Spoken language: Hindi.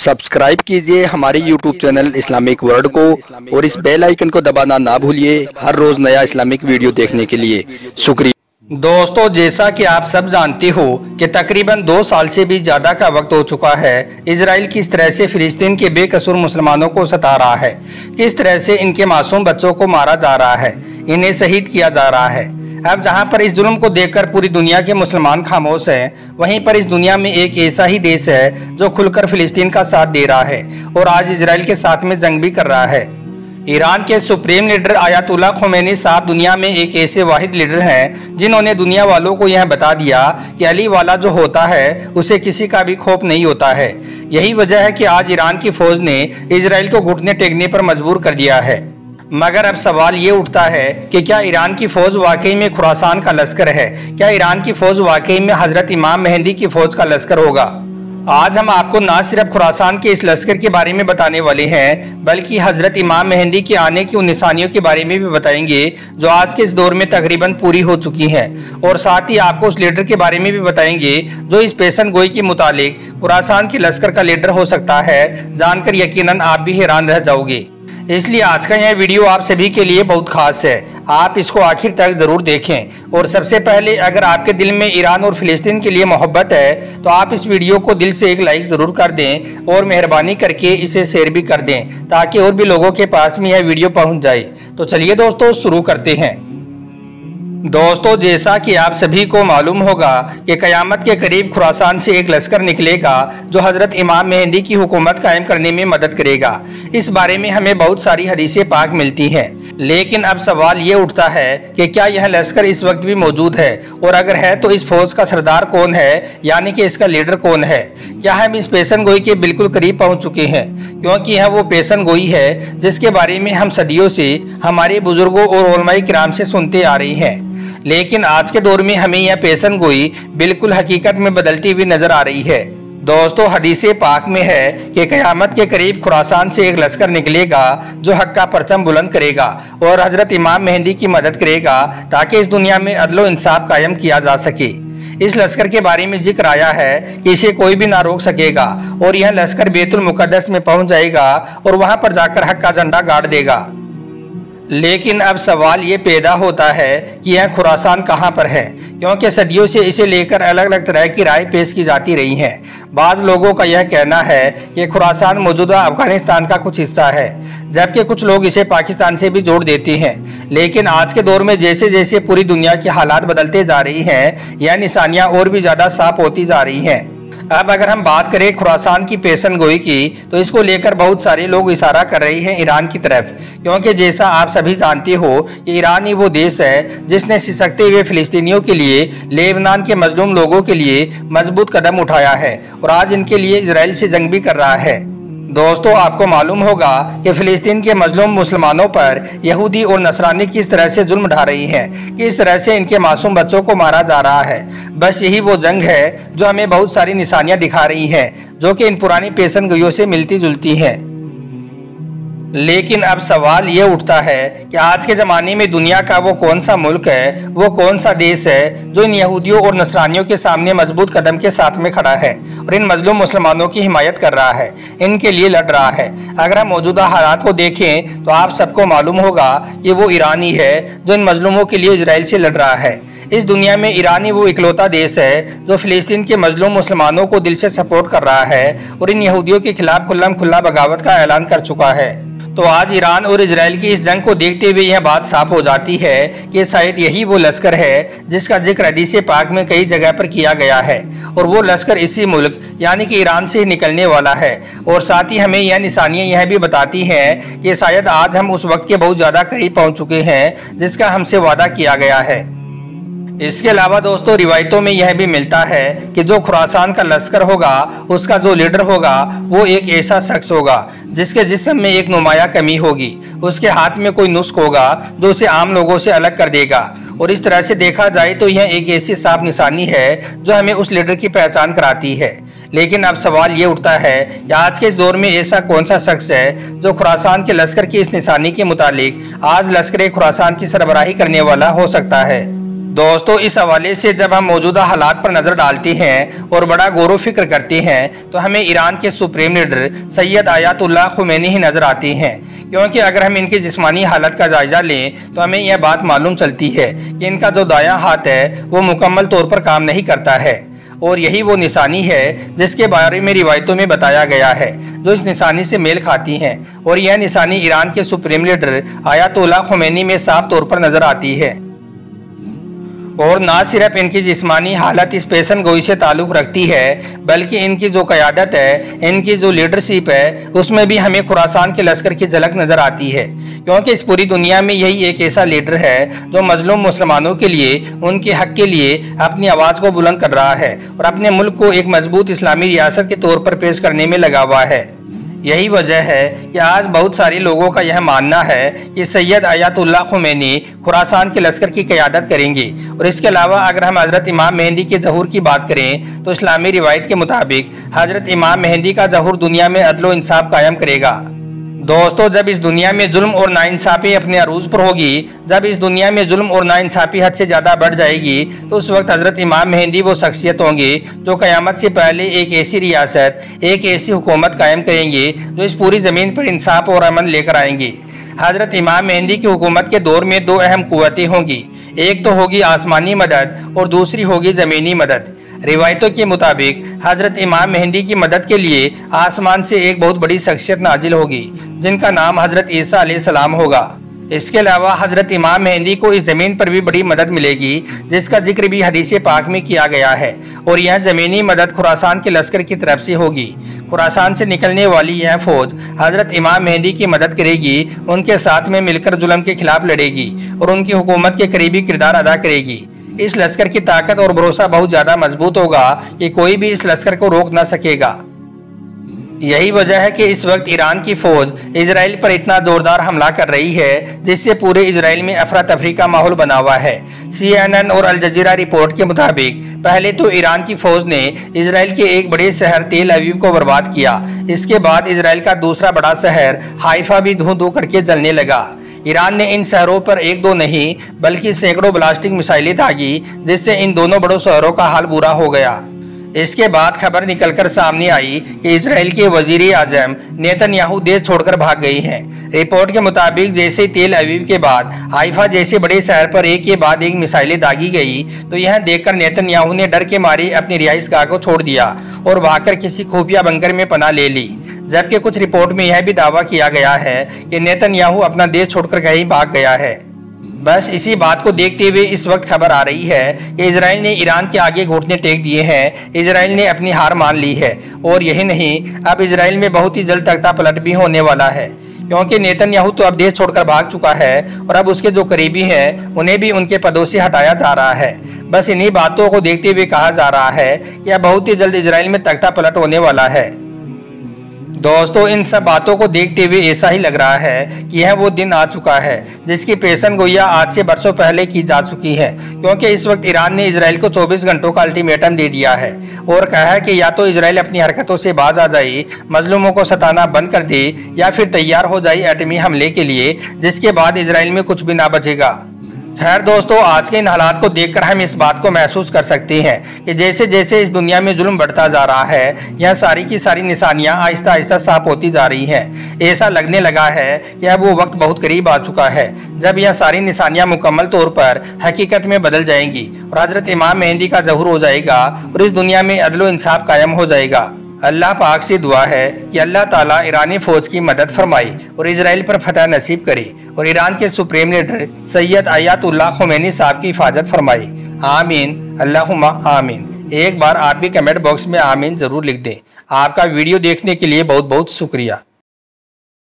सब्सक्राइब कीजिए हमारे YouTube चैनल इस्लामिक वर्ल्ड को और इस बेल आइकन को दबाना ना भूलिए हर रोज नया इस्लामिक वीडियो देखने के लिए। शुक्रिया। दोस्तों, जैसा कि आप सब जानते हो कि तकरीबन 2 साल से भी ज़्यादा का वक्त हो चुका है, इजराइल किस तरह से फिलिस्तीन के बेकसूर मुसलमानों को सता रहा है, किस तरह से इनके मासूम बच्चों को मारा जा रहा है, इन्हें शहीद किया जा रहा है। अब जहां पर इस जुल्म को देखकर पूरी दुनिया के मुसलमान खामोश हैं, वहीं पर इस दुनिया में एक ऐसा ही देश है जो खुलकर फिलिस्तीन का साथ दे रहा है और आज इजराइल के साथ में जंग भी कर रहा है। ईरान के सुप्रीम लीडर आयतुल्लाह खुमैनी साहब दुनिया में एक ऐसे वाहिद लीडर हैं जिन्होंने दुनिया वालों को यह बता दिया कि अली वाला जो होता है उसे किसी का भी खौफ नहीं होता है। यही वजह है कि आज ईरान की फौज ने इजराइल को घुटने टेकने पर मजबूर कर दिया है। मगर अब सवाल ये उठता है कि क्या ईरान की फौज वाकई में खुरासान का लश्कर है? क्या ईरान की फौज वाकई में हजरत इमाम मेहंदी की फौज का लश्कर होगा? आज हम आपको ना सिर्फ खुरासान के इस लश्कर के बारे में बताने वाले हैं, बल्कि हजरत इमाम मेहंदी के आने की उन निशानियों के बारे में भी बताएंगे जो आज के इस दौर में तकरीबन पूरी हो चुकी हैं। और साथ ही आपको उस लीडर के बारे में भी बताएंगे जो इस पेशन गोई के मुतालिक खुरासान के लश्कर का लीडर हो सकता है। जानकर यकीनन आप भी हैरान रह जाओगे। इसलिए आज का यह वीडियो आप सभी के लिए बहुत खास है, आप इसको आखिर तक जरूर देखें। और सबसे पहले, अगर आपके दिल में ईरान और फिलिस्तीन के लिए मोहब्बत है तो आप इस वीडियो को दिल से एक लाइक जरूर कर दें और मेहरबानी करके इसे शेयर भी कर दें ताकि और भी लोगों के पास में यह वीडियो पहुंच जाए। तो चलिए दोस्तों, शुरू करते हैं। दोस्तों, जैसा कि आप सभी को मालूम होगा कि क़यामत के करीब खुरासान से एक लश्कर निकलेगा जो हज़रत इमाम मेहंदी की हुकूमत कायम करने में मदद करेगा। इस बारे में हमें बहुत सारी हदीसें पाक मिलती हैं, लेकिन अब सवाल ये उठता है कि क्या यह लश्कर इस वक्त भी मौजूद है, और अगर है तो इस फौज का सरदार कौन है, यानी कि इसका लीडर कौन है? क्या हम इस पेशन गोई के बिल्कुल करीब पहुँच चुके हैं? क्योंकि यह वो पेशन गोई है जिसके बारे में हम सदियों से हमारे बुजुर्गों और उलमाए किराम से सुनते आ रही हैं, लेकिन आज के दौर में हमें यह पेशन गोई बिल्कुल हकीकत में बदलती हुई नजर आ रही है। दोस्तों, हदीसे पाक में है कि क़यामत के करीब खुरासान से एक लश्कर निकलेगा जो हक का परचम बुलंद करेगा और हजरत इमाम मेहंदी की मदद करेगा ताकि इस दुनिया में अदलो इंसाफ कायम किया जा सके। इस लश्कर के बारे में जिक्र आया है कि इसे कोई भी ना रोक सकेगा और यह लश्कर बैतुल मुक़द्दस में पहुंच जाएगा और वहां पर जाकर हक का झंडा गाड़ देगा। लेकिन अब सवाल ये पैदा होता है कि यह खुरासान कहाँ पर है, क्योंकि सदियों से इसे लेकर अलग अलग तरह की राय पेश की जाती रही हैं। बाज़ लोगों का यह कहना है कि खुरासान मौजूदा अफगानिस्तान का कुछ हिस्सा है, जबकि कुछ लोग इसे पाकिस्तान से भी जोड़ देते हैं। लेकिन आज के दौर में जैसे जैसे पूरी दुनिया के हालात बदलते जा रही हैं, यह निशानियाँ और भी ज़्यादा साफ होती जा रही हैं। अब अगर हम बात करें खुरासान की पेशन गोई की, तो इसको लेकर बहुत सारे लोग इशारा कर रहे हैं ईरान की तरफ, क्योंकि जैसा आप सभी जानते हो कि ईरान ही वो देश है जिसने सिसकते हुए फिलिस्तीनियों के लिए, लेबनान के मजलूम लोगों के लिए मजबूत कदम उठाया है और आज इनके लिए इजराइल से जंग भी कर रहा है। दोस्तों, आपको मालूम होगा कि फिलिस्तीन के मजलूम मुसलमानों पर यहूदी और नसरानी किस तरह से जुल्म ढा रही हैं, किस तरह से इनके मासूम बच्चों को मारा जा रहा है। बस यही वो जंग है जो हमें बहुत सारी निशानियां दिखा रही हैं जो कि इन पुरानी पेशन गोइयों से मिलती जुलती हैं। लेकिन अब सवाल ये उठता है कि आज के ज़माने में दुनिया का वो कौन सा मुल्क है, वो कौन सा देश है जो इन यहूदियों और नसरानियों के सामने मजबूत कदम के साथ में खड़ा है और इन मजलूम मुसलमानों की हिमायत कर रहा है, इनके लिए लड़ रहा है। अगर हम मौजूदा हालात को देखें तो आप सबको मालूम होगा कि वो ईरान ही है जो इन मजलूमों के लिए इजराइल से लड़ रहा है। इस दुनिया में ईरान ही वो इकलौता देश है जो फिलिस्तीन के मजलूम मुसलमानों को दिल से सपोर्ट कर रहा है और इन यहूदियों के खिलाफ खुल्लम खुल्ला बगावत का ऐलान कर चुका है। तो आज ईरान और इजराइल की इस जंग को देखते हुए यह बात साफ हो जाती है कि शायद यही वो लश्कर है जिसका जिक्र हदीसे पाक में कई जगह पर किया गया है, और वो लश्कर इसी मुल्क यानी कि ईरान से निकलने वाला है। और साथ ही हमें यह निशानियां यह भी बताती हैं कि शायद आज हम उस वक्त के बहुत ज़्यादा करीब पहुँच चुके हैं जिसका हमसे वादा किया गया है। इसके अलावा दोस्तों, रिवायतों में यह भी मिलता है कि जो खुरासान का लश्कर होगा उसका जो लीडर होगा वो एक ऐसा शख्स होगा जिसके जिस्म में एक नुमाया कमी होगी, उसके हाथ में कोई नुस्ख होगा जो उसे आम लोगों से अलग कर देगा। और इस तरह से देखा जाए तो यह एक ऐसी साफ निशानी है जो हमें उस लीडर की पहचान कराती है। लेकिन अब सवाल ये उठता है कि आज के इस दौर में ऐसा कौन सा शख्स है जो खुरासान के लश्कर की इस निशानी के मुतालिक आज लश्कर खुरासान की सरबराही करने वाला हो सकता है। दोस्तों, इस हवाले से जब हम मौजूदा हालात पर नज़र डालते हैं और बड़ा गौर व फिक्र करते हैं तो हमें ईरान के supreme leader Syed Ayatollah Khomeini ही नज़र आते हैं, क्योंकि अगर हम इनकी जिस्मानी हालत का जायजा लें तो हमें यह बात मालूम चलती है कि इनका जो दायां हाथ है वो मुकम्मल तौर पर काम नहीं करता है, और यही वो निशानी है जिसके बारे में रिवायतों में बताया गया है जो इस निशानी से मेल खाती हैं, और यह निशानी ईरान के सुप्रीम लीडर आयतुल्लाह खुमैनी में साफ तौर पर नज़र आती है। और ना सिर्फ इनकी जिस्मानी हालत इस पेशन गोई से ताल्लुक़ रखती है, बल्कि इनकी जो क़यादत है, इनकी जो लीडरशिप है, उसमें भी हमें खुरासान के लश्कर की झलक नज़र आती है, क्योंकि इस पूरी दुनिया में यही एक ऐसा लीडर है जो मजलूम मुसलमानों के लिए, उनके हक़ के लिए अपनी आवाज़ को बुलंद कर रहा है और अपने मुल्क को एक मजबूत इस्लामी रियासत के तौर पर पेश करने में लगा हुआ है। यही वजह है कि आज बहुत सारे लोगों का यह मानना है कि सैयद आयतुल्लाह खुमैनी खुरासान के लश्कर की क़यादत करेंगे। और इसके अलावा अगर हम हज़रत इमाम मेहंदी के ज़हूर की बात करें तो इस्लामी रिवायत के मुताबिक हज़रत इमाम मेहंदी का ज़हूर दुनिया में अदल व इंसाफ कायम करेगा। दोस्तों, जब इस दुनिया में जुल्म और नाइंसाफ़ी अपने अरूज पर होगी, जब इस दुनिया में जुल्म और नाइंसाफ़ी हद से ज़्यादा बढ़ जाएगी, तो उस वक्त हज़रत इमाम मेहंदी वो शख्सियत होंगे जो क़यामत से पहले एक ऐसी रियासत, एक ऐसी हुकूमत कायम करेंगे जो इस पूरी ज़मीन पर इंसाफ और अमन लेकर आएंगे। हज़रत इमाम मेहंदी की हुकूमत के दौर में दो अहम क़ुव्वतें होंगी, एक तो होगी आसमानी मदद और दूसरी होगी ज़मीनी मदद। रिवायतों के मुताबिक हज़रत इमाम मेहंदी की मदद के लिए आसमान से एक बहुत बड़ी शख्सियत नाजिल होगी जिनका नाम हज़रत ईसा अलैहिस्सलाम होगा। इसके अलावा हज़रत इमाम मेहंदी को इस ज़मीन पर भी बड़ी मदद मिलेगी जिसका जिक्र भी हदीस पाक में किया गया है, और यह ज़मीनी मदद खुरासान के लश्कर की तरफ से होगी। खुरासान से निकलने वाली यह फ़ौज हज़रत इमाम मेहंदी की मदद करेगी, उनके साथ में मिलकर जुल्म के खिलाफ लड़ेगी और उनकी हुकूमत के करीबी किरदार अदा करेगी। इस लश्कर की ताकत और भरोसा बहुत ज़्यादा मजबूत होगा कि कोई भी इस लश्कर को रोक ना सकेगा। यही वजह है कि इस वक्त ईरान की फ़ौज इजराइल पर इतना ज़ोरदार हमला कर रही है जिससे पूरे इजराइल में अफरा तफरी का माहौल बना हुआ है। CNN और अल जजीरा रिपोर्ट के मुताबिक पहले तो ईरान की फ़ौज ने इजराइल के एक बड़े शहर तेल अवीव को बर्बाद किया, इसके बाद इजराइल का दूसरा बड़ा शहर हाइफा भी धूं धूं करके जलने लगा। ईरान ने इन शहरों पर एक दो नहीं बल्कि सैकड़ों ब्लास्टिक मिसाइलें दागी, जिससे इन दोनों बड़ों शहरों का हाल बुरा हो गया। इसके बाद खबर निकलकर सामने आई कि इजराइल के वजीर आजम नेतन्याहू देश छोड़कर भाग गई हैं। रिपोर्ट के मुताबिक जैसे तेल अवीव के बाद हाइफा जैसे बड़े शहर पर एक के बाद एक मिसाइलें दागी गई तो यह देखकर नेतन्याहू ने डर के मारे अपनी रिहाइशगाह को छोड़ दिया और भागकर किसी खुफिया बंकर में पनाह ले ली। जबकि कुछ रिपोर्ट में यह भी दावा किया गया है कि नेतन्याहू अपना देश छोड़कर कहीं भाग गया है। बस इसी बात को देखते हुए इस वक्त खबर आ रही है कि इजराइल ने ईरान के आगे घुटने टेक दिए हैं, इजराइल ने अपनी हार मान ली है। और यही नहीं, अब इजराइल में बहुत ही जल्द तख्ता पलट भी होने वाला है, क्योंकि नेतन्याहू तो अब देश छोड़कर भाग चुका है और अब उसके जो करीबी हैं उन्हें भी उनके पदों से हटाया जा रहा है। बस इन्हीं बातों को देखते हुए कहा जा रहा है कि अब बहुत ही जल्द इजराइल में तख्ता पलट होने वाला है। दोस्तों, इन सब बातों को देखते हुए ऐसा ही लग रहा है कि यह वो दिन आ चुका है जिसकी पेशन गोइया आज से बरसों पहले की जा चुकी है, क्योंकि इस वक्त ईरान ने इजराइल को 24 घंटों का अल्टीमेटम दे दिया है और कहा है कि या तो इजराइल अपनी हरकतों से बाज आ जाए, मजलूमों को सताना बंद कर दे, या फिर तैयार हो जाए एटमी हमले के लिए, जिसके बाद इजराइल में कुछ भी ना बचेगा। खैर दोस्तों, आज के इन हालात को देखकर हम इस बात को महसूस कर सकते हैं कि जैसे जैसे इस दुनिया में जुल्म बढ़ता जा रहा है, यह सारी की सारी निशानियां आहिस्ता आहिस्ता साफ होती जा रही हैं। ऐसा लगने लगा है कि अब वो वक्त बहुत करीब आ चुका है जब यह सारी निशानियां मुकम्मल तौर पर हकीकत में बदल जाएंगी और हज़रत इमाम मेहंदी का ज़हूर हो जाएगा और इस दुनिया में अदल व इंसाफ कायम हो जाएगा। अल्लाह पाक से दुआ है कि अल्लाह ताला ईरानी फ़ौज की मदद फरमाए और इजराइल पर फतह नसीब करे और ईरान के supreme leader Syed Ayatollah Khomeini साहब की हिफाजत फरमाए। आमीन, अल्लाहुम्मा आमीन। एक बार आप भी कमेंट बॉक्स में आमीन ज़रूर लिख दें। आपका वीडियो देखने के लिए बहुत बहुत शुक्रिया।